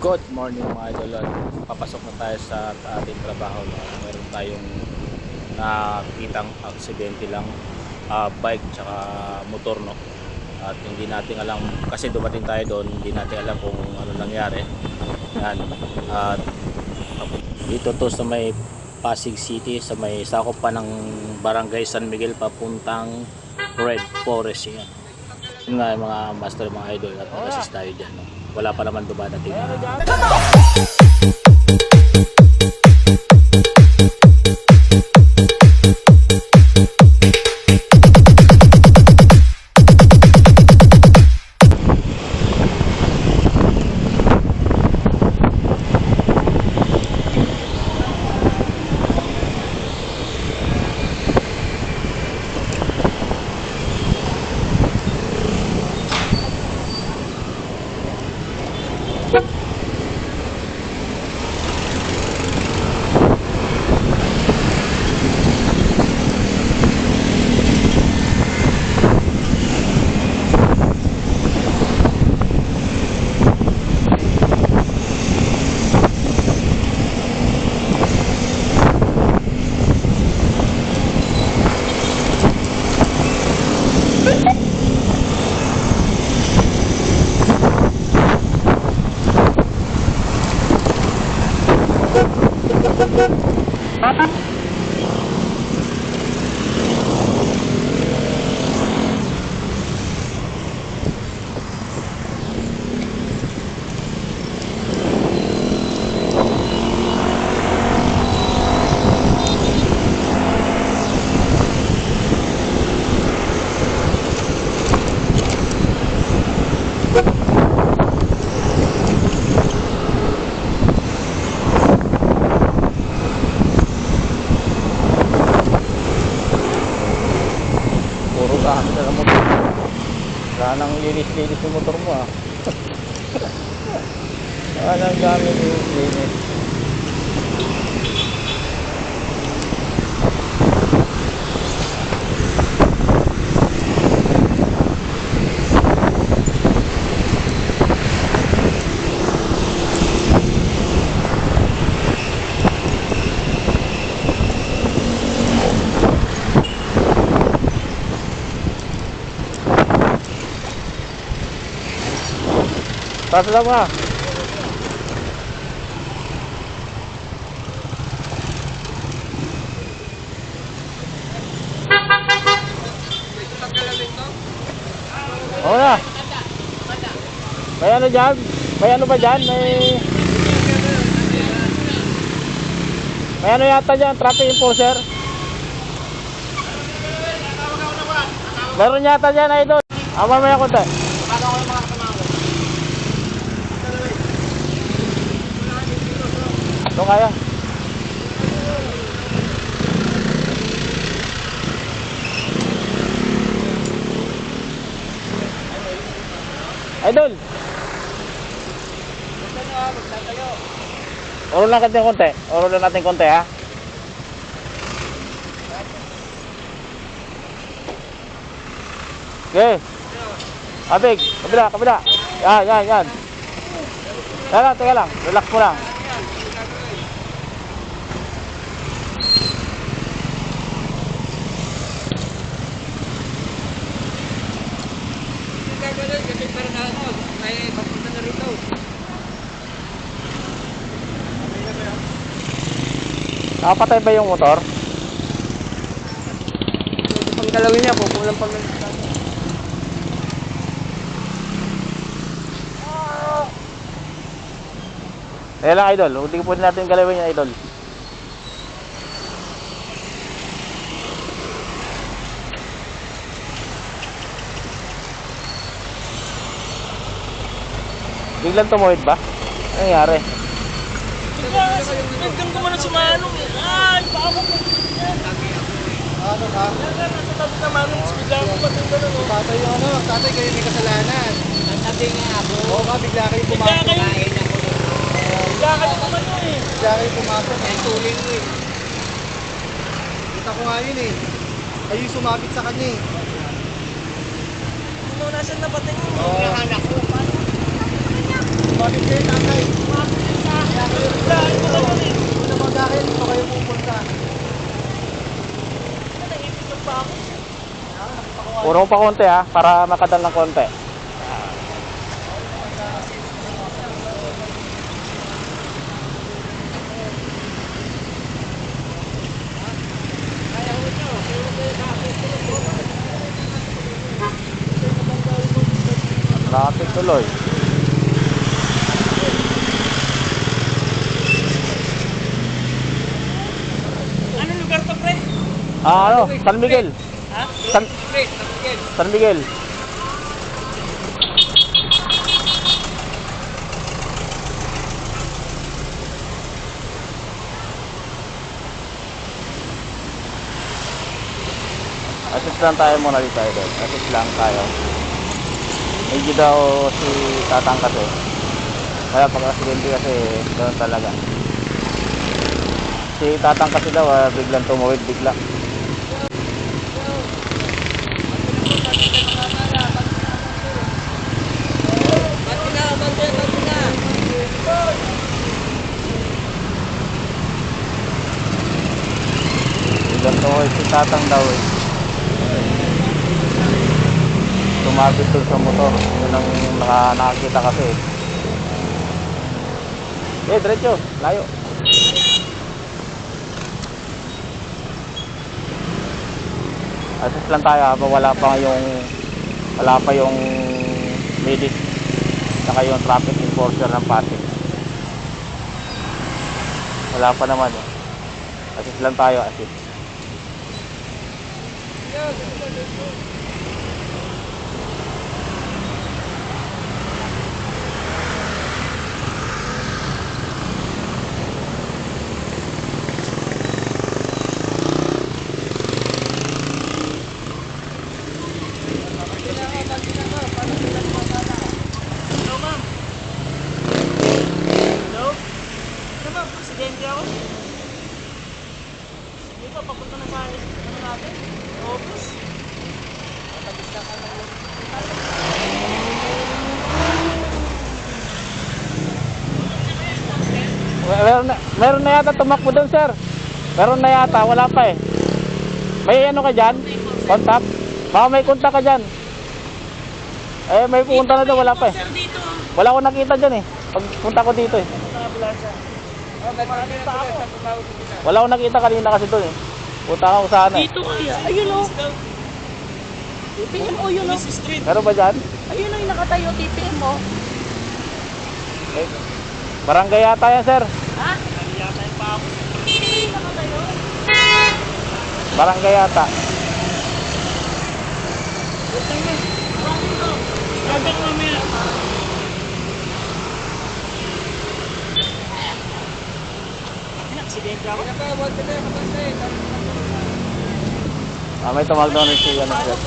Good morning mga idol. Papasok na tayo sa ating trabaho. Meron tayong nakitang aksidente lang, bike tsaka motor, no. At hindi natin alam kasi dumating tayo doon, hindi natin alam kung ano nangyari. Yan. At dito to sa may Pasig City, sa may sakop pa ng Barangay San Miguel papuntang Red Forest. Yan. Yun nga mga master, mga idol, at nag-assist tayo dyan, no. Wala pa naman dumadating na nang linis-linis yung motor mo, ah. Walang gamit yung linis. Taas lang ba? Oo na. May ano dyan? May ano ba dyan? May ano yata dyan? Traffic enforcer? Meron yata dyan, idol. Mamaya ko tayo. Ito kaya. Idol. Oro lang natin konti. Oro lang natin konti, ha. Okay. Abig, kabila. Yan. Yan, teka lang. Relax mo lang. Kasi parang may papunta na rito. Nakapatay ba yung motor? Pang galawin niya, pupulang pang Kaya lang, idol. Hindi po natin galawin yung idol. Biglang tumuhid ba? Ano nangyari? Nagdang ko man ang sumanong eh. Ay, baka mo po. Ano ka? Nasa tabi na manong bigla ko patong gano'n. Tatay yung tatay kayo may kasalanan. Natabi nga ako. Oo ka, bigla kayo pumasok. Bigla kayo pumasok eh. Bigla kayo pumasok. Ay, tuling mo eh. Kita ko nga yun eh. Kayo sumabit sa kanya eh. Ano, nasan na pating mo? Oo. Nahanak ko. Sumabit kayo, tatay. Puro pa konti ha, para makadal ng konti. Traffic tuloy. Anong lugar to, pre? Ano? San Miguel. Ha? San, Pre, San San Miguel. Assist lang tayo muna dito idol. Assist lang tayo. Medyo daw si Tatang kasi. Kaya pag aksidente kasi ganoon talaga. Si Tatang kasi daw biglang tumawid bigla. Biglang tumawid si Tatang daw eh. Tumabit doon sa motor. Yun ang nakakita kasi. Diretso, layo. Assist lang tayo habang wala pa yung medic saka yung traffic enforcer ng Pasig. Wala pa naman eh. Assist lang tayo, assist. Hello, ma'am. Hello? Ano ba? Presidente ako? Dito, papunta na sa ano natin? Office? Matapos na ka ng Meron na yata tumakbo doon, sir. Meron na yata, wala pa eh. May ano ka dyan? Contact? Baka may contact ka dyan. Eh, may pupunta na doon, wala pa eh. Sir, dito. Wala akong nakita dyan eh. Pag punta ko dito eh. Wala akong nakita kanina kasi doon eh. Punta ako sana eh. Dito kaya. Ayun o. TPM o yun o. Street. Meron ba dyan? Ayun o yung nakatayo TPM o. Eh, barangay yata yan, sir. Ha? Yata yung pa ako. Yung nakatayo? Barangay yata. Gagak mamaya. Aksidente ako? May tumawag doon rin si ano, sir.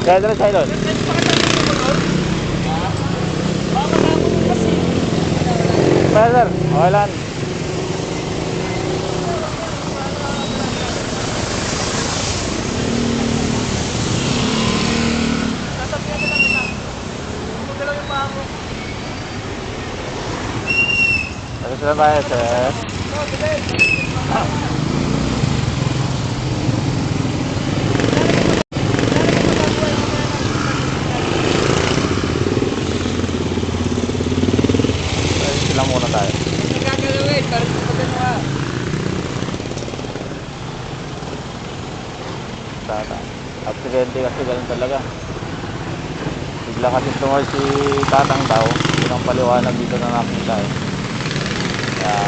Kaya doon sa ilon. Kaya sir, okay lang. Tapos na tayo, sir. Sila muna tayo. Tata. Aksidente kasi ganun talaga. Bigla kasi tumawid si Tatang daw. Yun ang paliwanag dito na nakita eh. Kaya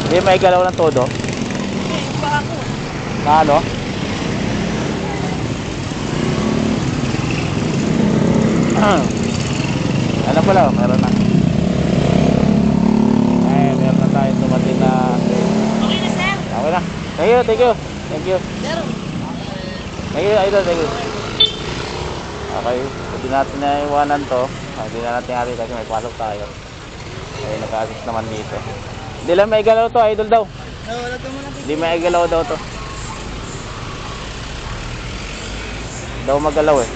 hindi may galaw ng todo. Pa ako. Na ano? Ano pala, meron na. Meron na tayo tumating na. Okay na, sir? Okay na. Thank you, thank you. Thank you. Sir, Thank you, idol, thank you. Okay, hindi natin na iwanan to. Hindi na natin hari kasi may pasok tayo. Okay, nag-assist naman dito. Hindi lang may galaw to, idol daw. Lagyan mo natin. Hindi may galaw daw to. Daw magalaw eh.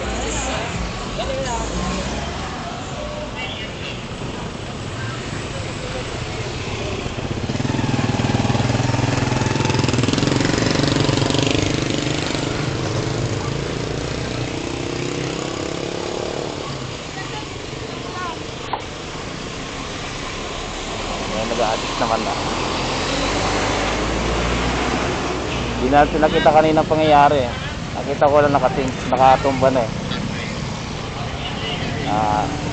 May nag-a-adjust naman na. Hindi natin nakita kanina pangyayari eh. Nakita ko lang nakatumba na eh.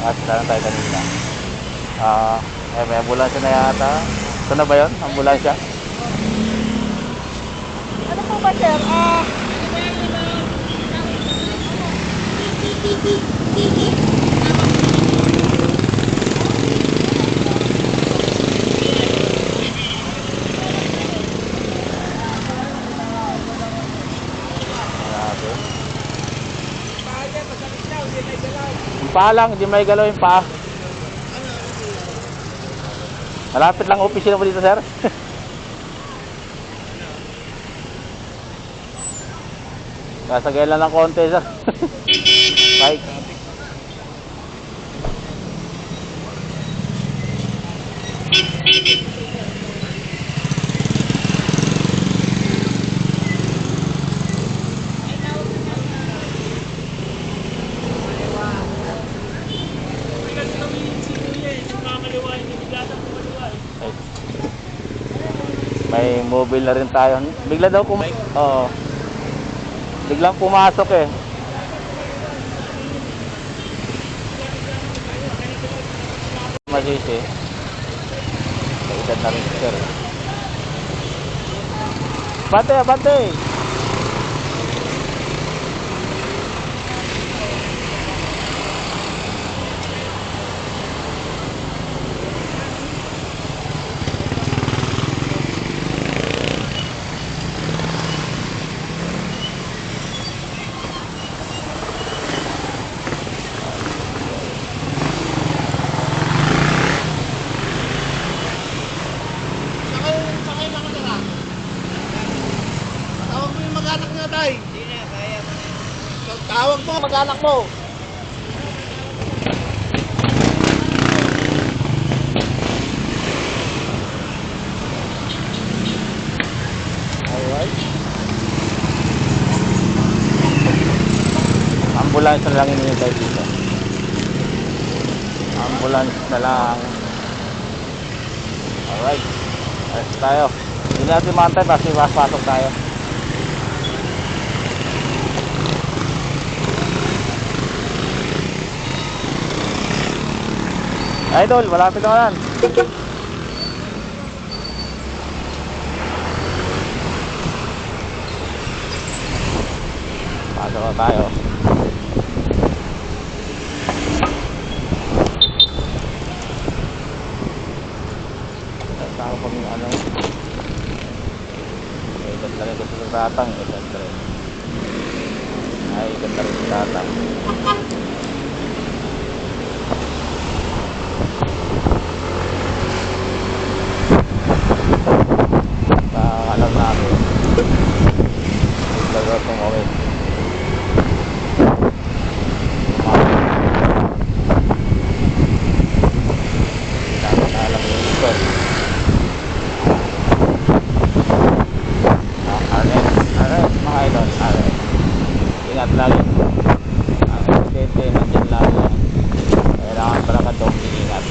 Asla na tayo kanina. May ambulansya na yata. Ito na ba yun? Ambulansya? Ano po ba, sir? Grabe. Yung paa lang, hindi may galaw yung paa. Malapit lang opisina mo dito, sir. Kasagay lang ng konti, sir. Bike. May mobile na rin tayo. Bigla daw Oo. Biglang pumasok eh. Masisi. May edad na rin sir. Bante, bante! Tawag mo yung mag-anak niya, tay. Hindi na, kaya mo na. Tawag mo, mag-anak mo. Alright. Ambulance na lang inintay dito. Ambulance na lang. Alright. Ayos tayo. Hindi natin mantay kasi pasok tayo. Idol, malapit na yan. Pasok na tayo. Tao pang ano. Ganda rin gusto ng tatang. Ganda rin. Ay, ganda rin ng tatang. Alam natin gagawin kong okay. Dapat alam yung ito. Alright mga idol, alright. Ingat lagi. Ang aksidente nandyan lagi. Kailangan pala ka doon ingat.